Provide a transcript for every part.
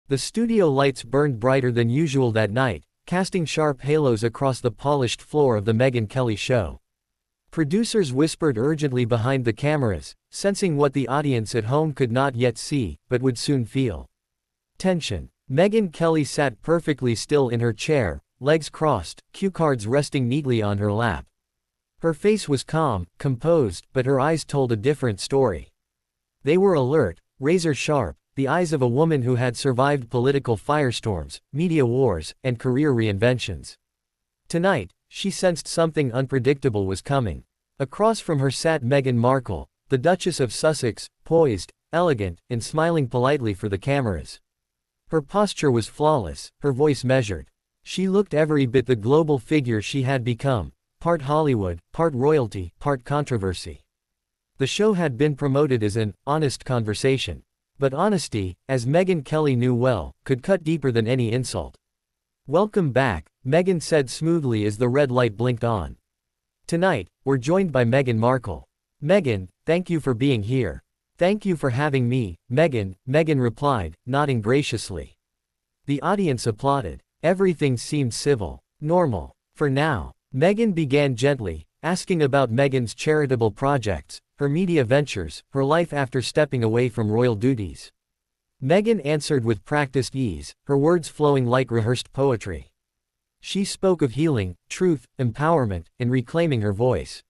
The studio lights burned brighter than usual that night, casting sharp halos across the polished floor of the Megyn Kelly show. Producers whispered urgently behind the cameras, sensing what the audience at home could not yet see, but would soon feel. Tension. Megyn Kelly sat perfectly still in her chair, legs crossed, cue cards resting neatly on her lap. Her face was calm, composed, but her eyes told a different story. They were alert, razor sharp, the eyes of a woman who had survived political firestorms, media wars, and career reinventions. Tonight, she sensed something unpredictable was coming. Across from her sat Meghan Markle, the Duchess of Sussex, poised, elegant, and smiling politely for the cameras. Her posture was flawless, her voice measured. She looked every bit the global figure she had become, part Hollywood, part royalty, part controversy. The show had been promoted as an honest conversation. But honesty, as Megyn Kelly knew well, could cut deeper than any insult. "Welcome back," Megyn said smoothly as the red light blinked on. "Tonight, we're joined by Meghan Markle. Megyn, thank you for being here." "Thank you for having me, Megyn," Megyn replied, nodding graciously. The audience applauded. Everything seemed civil, normal. For now, Megyn began gently, asking about Megyn's charitable projects, her media ventures, her life after stepping away from royal duties. Megyn answered with practiced ease, her words flowing like rehearsed poetry. She spoke of healing, truth, empowerment, and reclaiming her voice.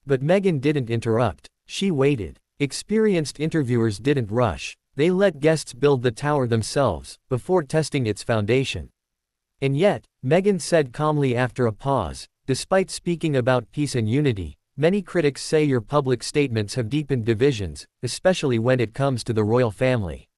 But Megyn didn't interrupt, she waited. Experienced interviewers didn't rush, they let guests build the tower themselves, before testing its foundation. And yet, Megyn said calmly after a pause, "Despite speaking about peace and unity, many critics say your public statements have deepened divisions, especially when it comes to the royal family."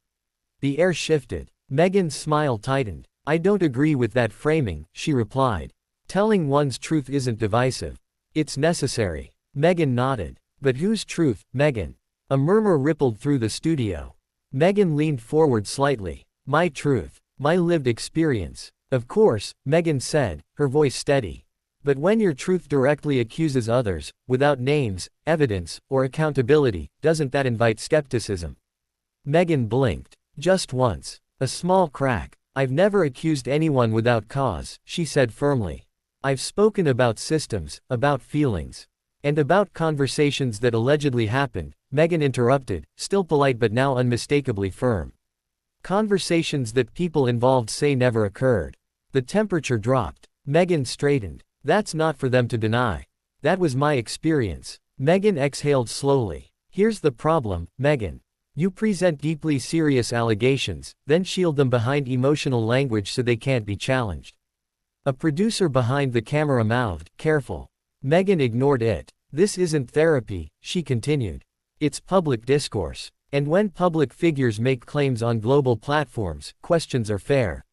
The air shifted. Megyn's smile tightened. "I don't agree with that framing," she replied. "Telling one's truth isn't divisive. It's necessary." Megyn nodded. "But whose truth, Megyn?" A murmur rippled through the studio. Megyn leaned forward slightly. "My truth. My lived experience." "Of course," Megyn said, her voice steady. "But when your truth directly accuses others, without names, evidence, or accountability, doesn't that invite skepticism?" Megyn blinked. Just once. A small crack. "I've never accused anyone without cause," she said firmly. "I've spoken about systems, about feelings. And about conversations that allegedly happened," Megyn interrupted, still polite but now unmistakably firm. "Conversations that people involved say never occurred." The temperature dropped. Megyn straightened. "That's not for them to deny. That was my experience." Megyn exhaled slowly. "Here's the problem, Megyn. You present deeply serious allegations, then shield them behind emotional language so they can't be challenged." A producer behind the camera mouthed, "Careful." Megyn ignored it. "This isn't therapy," she continued. "It's public discourse. And when public figures make claims on global platforms, questions are fair."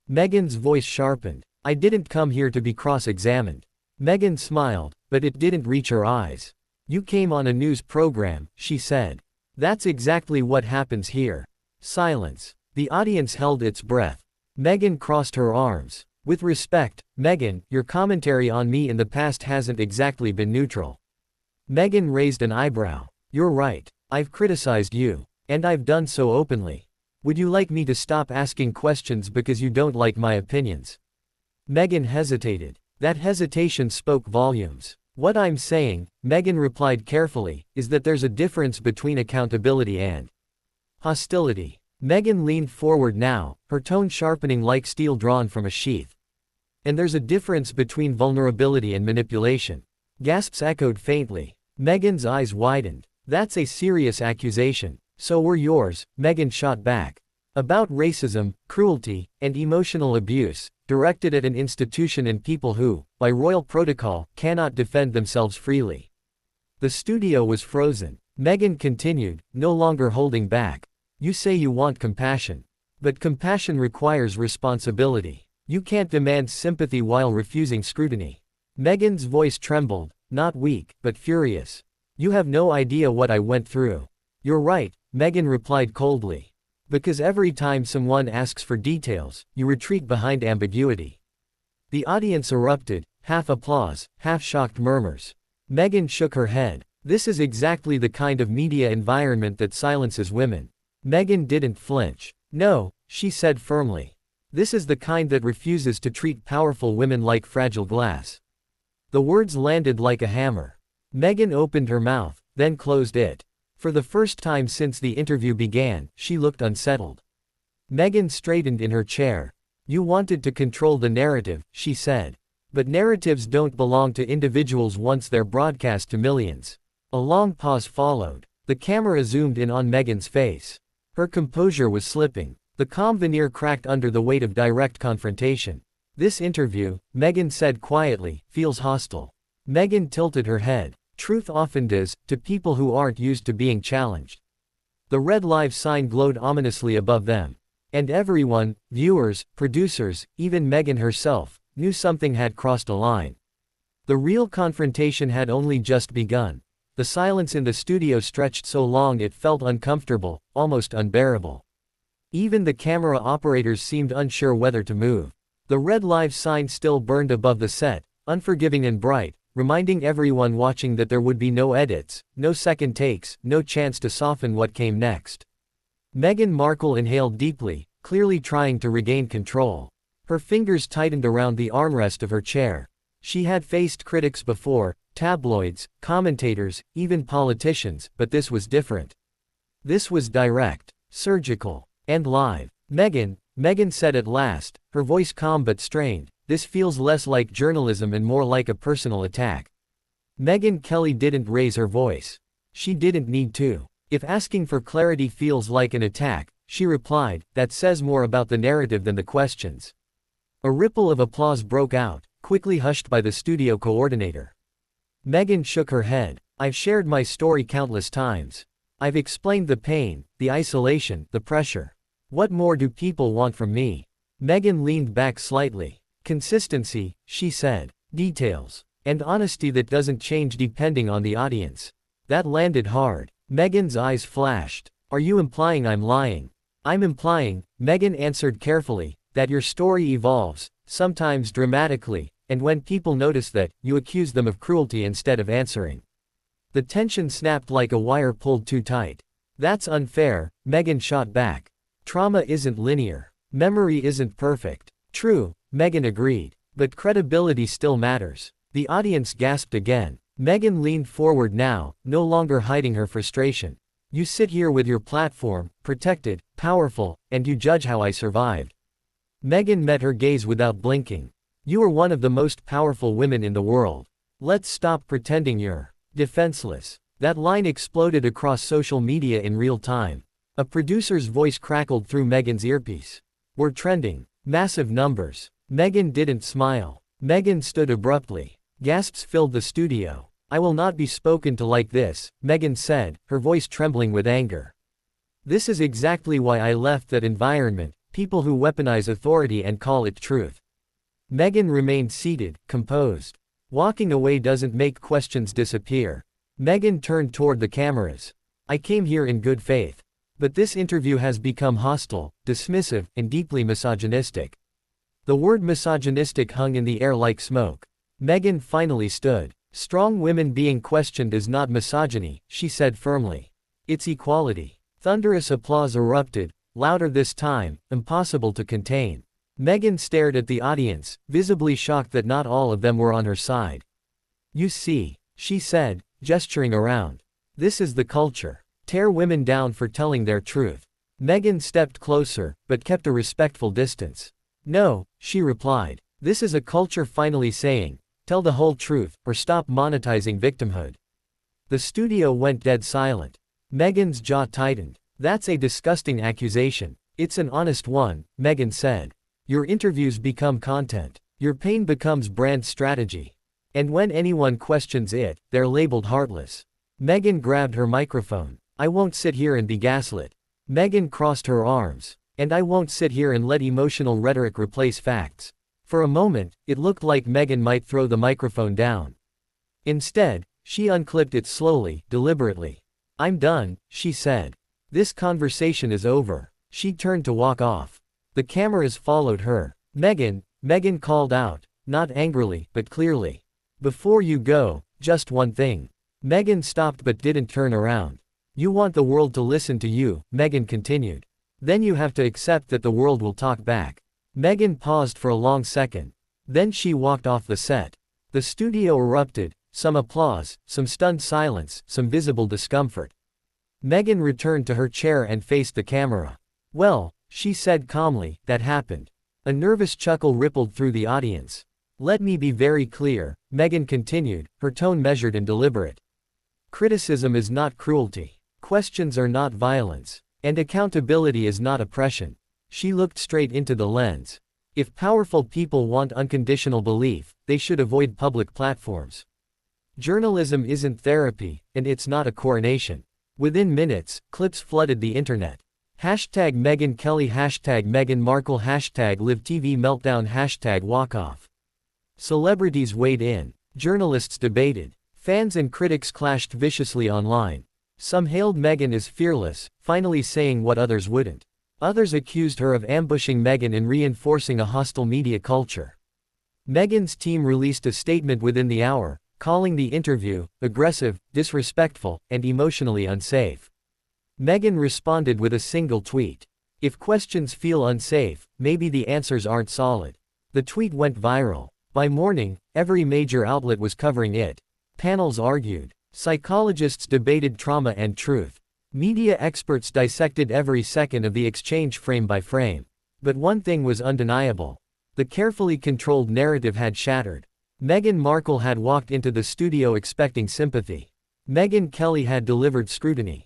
Megyn's voice sharpened. "I didn't come here to be cross-examined." Megyn smiled, but it didn't reach her eyes. "You came on a news program," she said. "That's exactly what happens here." Silence. The audience held its breath. Megyn crossed her arms. "With respect, Megyn, your commentary on me in the past hasn't exactly been neutral." Megyn raised an eyebrow. "You're right. I've criticized you. And I've done so openly. Would you like me to stop asking questions because you don't like my opinions?" Megyn hesitated. That hesitation spoke volumes. "What I'm saying," Megyn replied carefully, "is that there's a difference between accountability and hostility." Megyn leaned forward now, her tone sharpening like steel drawn from a sheath. "And there's a difference between vulnerability and manipulation." Gasps echoed faintly. Megyn's eyes widened. "That's a serious accusation." "So were yours," Megyn shot back. "About racism, cruelty, and emotional abuse, directed at an institution and people who, by royal protocol, cannot defend themselves freely." The studio was frozen. Megyn continued, no longer holding back. "You say you want compassion. But compassion requires responsibility. You can't demand sympathy while refusing scrutiny." Megyn's voice trembled, not weak, but furious. "You have no idea what I went through." "You're right," Megyn replied coldly. "Because every time someone asks for details, you retreat behind ambiguity." The audience erupted, half applause, half shocked murmurs. Megyn shook her head. "This is exactly the kind of media environment that silences women." Megyn didn't flinch. "No," she said firmly. This is the kind that refuses to treat powerful women like fragile glass. The words landed like a hammer. Megyn opened her mouth, then closed it. For the first time since the interview began, she looked unsettled. Megyn straightened in her chair. You wanted to control the narrative, she said. But narratives don't belong to individuals once they're broadcast to millions. A long pause followed. The camera zoomed in on Megyn's face. Her composure was slipping. The calm veneer cracked under the weight of direct confrontation. This interview, Megyn said quietly, feels hostile. Megyn tilted her head. Truth often does, to people who aren't used to being challenged. The red live sign glowed ominously above them. And everyone, viewers, producers, even Megyn herself, knew something had crossed a line. The real confrontation had only just begun. The silence in the studio stretched so long it felt uncomfortable, almost unbearable. Even the camera operators seemed unsure whether to move. The red live sign still burned above the set, unforgiving and bright, reminding everyone watching that there would be no edits, no second takes, no chance to soften what came next. Meghan Markle inhaled deeply, clearly trying to regain control. Her fingers tightened around the armrest of her chair. She had faced critics before, tabloids, commentators, even politicians, but this was different. This was direct, surgical, and live. Megyn said at last, her voice calm but strained, this feels less like journalism and more like a personal attack. Megyn Kelly didn't raise her voice. She didn't need to. If asking for clarity feels like an attack, she replied, that says more about the narrative than the questions. A ripple of applause broke out, quickly hushed by the studio coordinator. Megyn shook her head. I've shared my story countless times. I've explained the pain, the isolation, the pressure. What more do people want from me? Megyn leaned back slightly. Consistency, she said. Details. And honesty that doesn't change depending on the audience. That landed hard. Megyn's eyes flashed. Are you implying I'm lying? I'm implying, Megyn answered carefully, that your story evolves, sometimes dramatically, and when people notice that, you accuse them of cruelty instead of answering. The tension snapped like a wire pulled too tight. That's unfair, Megyn shot back. Trauma isn't linear. Memory isn't perfect. True, Megyn agreed. But credibility still matters. The audience gasped again. Megyn leaned forward now, no longer hiding her frustration. You sit here with your platform, protected, powerful, and you judge how I survived. Megyn met her gaze without blinking. You are one of the most powerful women in the world. Let's stop pretending you're defenseless. That line exploded across social media in real time. A producer's voice crackled through Megyn's earpiece. We're trending. Massive numbers. Megyn didn't smile. Megyn stood abruptly. Gasps filled the studio. I will not be spoken to like this, Megyn said, her voice trembling with anger. This is exactly why I left that environment, people who weaponize authority and call it truth. Megyn remained seated, composed. Walking away doesn't make questions disappear. Megyn turned toward the cameras. I came here in good faith. But this interview has become hostile, dismissive, and deeply misogynistic. The word misogynistic hung in the air like smoke. Megyn finally stood. Strong women being questioned is not misogyny, she said firmly. It's equality. Thunderous applause erupted, louder this time, impossible to contain. Megyn stared at the audience, visibly shocked that not all of them were on her side. You see, she said, gesturing around. This is the culture. Tear women down for telling their truth. Megyn stepped closer, but kept a respectful distance. No, she replied. This is a culture finally saying, tell the whole truth, or stop monetizing victimhood. The studio went dead silent. Megyn's jaw tightened. That's a disgusting accusation. It's an honest one, Megyn said. Your interviews become content. Your pain becomes brand strategy. And when anyone questions it, they're labeled heartless. Megyn grabbed her microphone. I won't sit here and be gaslit. Megyn crossed her arms. And I won't sit here and let emotional rhetoric replace facts. For a moment, it looked like Megyn might throw the microphone down. Instead, she unclipped it slowly, deliberately. I'm done, she said. This conversation is over. She turned to walk off. The cameras followed her. Megyn called out, not angrily, but clearly. Before you go, just one thing. Megyn stopped but didn't turn around. You want the world to listen to you, Megyn continued. Then you have to accept that the world will talk back. Megyn paused for a long second. Then she walked off the set. The studio erupted, some applause, some stunned silence, some visible discomfort. Megyn returned to her chair and faced the camera. "Well," she said calmly, "that happened." A nervous chuckle rippled through the audience. "Let me be very clear," Megyn continued, her tone measured and deliberate. "Criticism is not cruelty. Questions are not violence. And accountability is not oppression." She looked straight into the lens. "If powerful people want unconditional belief, they should avoid public platforms. Journalism isn't therapy, and it's not a coronation." Within minutes, clips flooded the internet. Hashtag Megyn Kelly, hashtag Meghan Markle, hashtag Live TV Meltdown, hashtag Walkoff. Celebrities weighed in. Journalists debated. Fans and critics clashed viciously online. Some hailed Megyn as fearless, finally saying what others wouldn't. Others accused her of ambushing Megyn and reinforcing a hostile media culture. Megyn's team released a statement within the hour, calling the interview aggressive, disrespectful, and emotionally unsafe. Megyn responded with a single tweet. "If questions feel unsafe, maybe the answers aren't solid." The tweet went viral. By morning, every major outlet was covering it. Panels argued. Psychologists debated trauma and truth. Media experts dissected every second of the exchange frame by frame. But one thing was undeniable. The carefully controlled narrative had shattered. Meghan Markle had walked into the studio expecting sympathy. Megyn Kelly had delivered scrutiny.